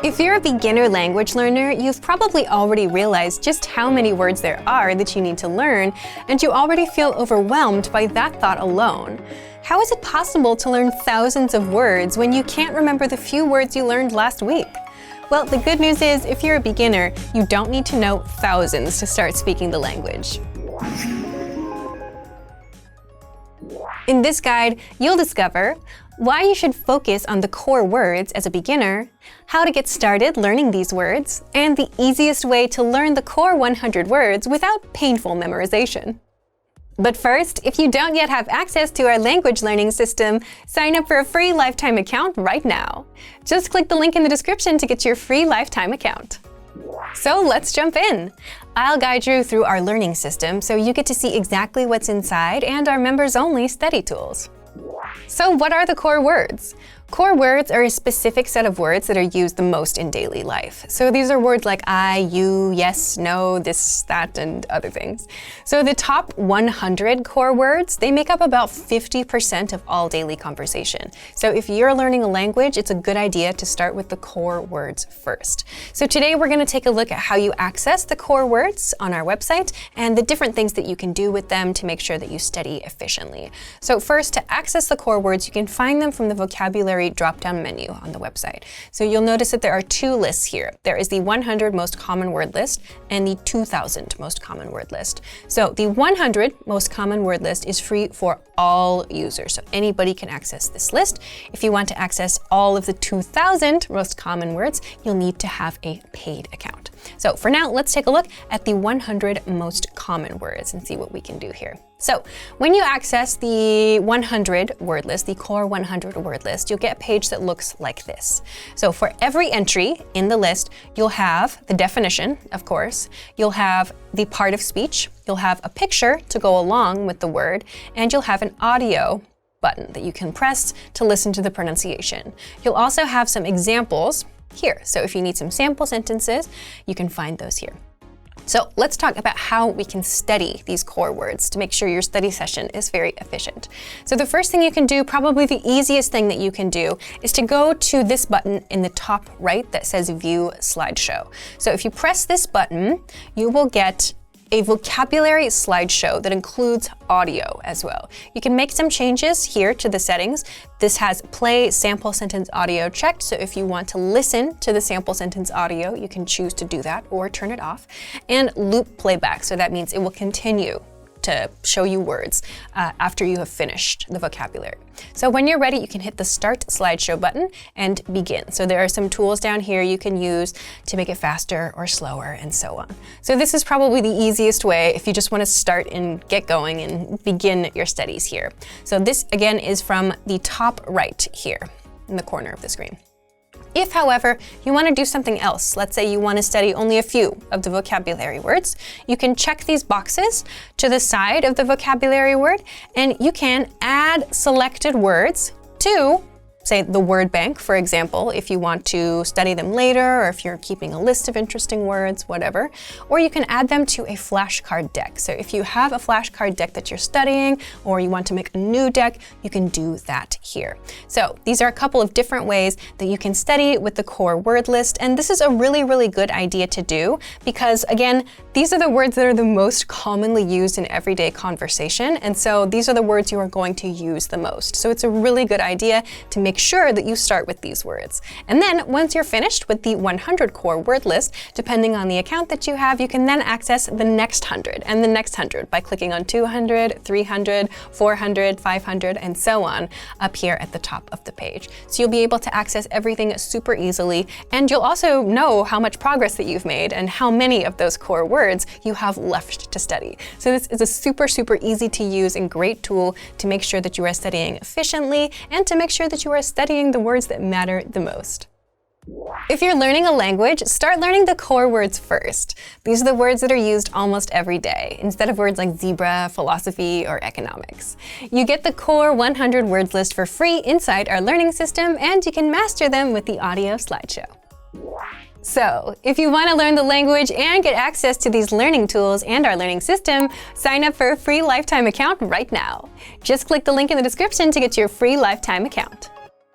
If you're a beginner language learner, you've probably already realized just how many words there are that you need to learn, and you already feel overwhelmed by that thought alone. How is it possible to learn thousands of words when you can't remember the few words you learned last week? Well, the good news is, if you're a beginner, you don't need to know thousands to start speaking the language. In this guide, you'll discover why you should focus on the core words as a beginner, how to get started learning these words, and the easiest way to learn the core 100 words without painful memorization. But first, if you don't yet have access to our language learning system, sign up for a free lifetime account right now. Just click the link in the description to get your free lifetime account. So let's jump in. I'll guide you through our learning system so you get to see exactly what's inside and our members-only study tools. So what are the core words? Core words are a specific set of words that are used the most in daily life. So these are words like I, you, yes, no, this, that, and other things. So the top 100 core words, they make up about 50% of all daily conversation. So if you're learning a language, it's a good idea to start with the core words first. So today we're going to take a look at how you access the core words on our website and the different things that you can do with them to make sure that you study efficiently. So first, to access the core words, you can find them from the vocabulary drop-down menu on the website. So you'll notice that there are two lists here. There is the 100 most common word list and the 2000 most common word list. So the 100 most common word list is free for all users, so anybody can access this list. If you want to access all of the 2000 most common words, you'll need to have a paid account. So for now, let's take a look at the 100 most common words and see what we can do here. So when you access the 100 word list, the core 100 word list, you'll get a page that looks like this. So for every entry in the list, you'll have the definition, of course, you'll have the part of speech, you'll have a picture to go along with the word, and you'll have an audio button that you can press to listen to the pronunciation. You'll also have some examples here. So if you need some sample sentences, you can find those here. So let's talk about how we can study these core words to make sure your study session is very efficient. So the first thing you can do, probably the easiest thing that you can do, is to go to this button in the top right that says View Slideshow. So if you press this button, you will get a vocabulary slideshow that includes audio as well. You can make some changes here to the settings. This has play sample sentence audio checked, so if you want to listen to the sample sentence audio, you can choose to do that or turn it off. And loop playback, so that means it will continue to show you words after you have finished the vocabulary. So when you're ready, you can hit the Start Slideshow button and begin. So there are some tools down here you can use to make it faster or slower and so on. So this is probably the easiest way if you just want to start and get going and begin your studies here. So this again is from the top right here in the corner of the screen. If, however, you want to do something else, let's say you want to study only a few of the vocabulary words, you can check these boxes to the side of the vocabulary word, and you can add selected words to, say, the word bank, for example, if you want to study them later, or if you're keeping a list of interesting words, whatever. Or you can add them to a flashcard deck. So if you have a flashcard deck that you're studying, or you want to make a new deck, you can do that here. So these are a couple of different ways that you can study with the core word list. And this is a really, really good idea to do because, again, these are the words that are the most commonly used in everyday conversation. And so these are the words you are going to use the most. So it's a really good idea to make sure that you start with these words. And then once you're finished with the 100 core word list, depending on the account that you have, you can then access the next 100 and the next 100 by clicking on 200, 300, 400, 500, and so on up here at the top of the page. So you'll be able to access everything super easily, and you'll also know how much progress that you've made and how many of those core words you have left to study. So this is a super, super easy to use and great tool to make sure that you are studying efficiently and to make sure that you are studying the words that matter the most. If you're learning a language, start learning the core words first. These are the words that are used almost every day, instead of words like zebra, philosophy, or economics. You get the core 100 words list for free inside our learning system, and you can master them with the audio slideshow. So, if you want to learn the language and get access to these learning tools and our learning system, sign up for a free lifetime account right now. Just click the link in the description to get your free lifetime account.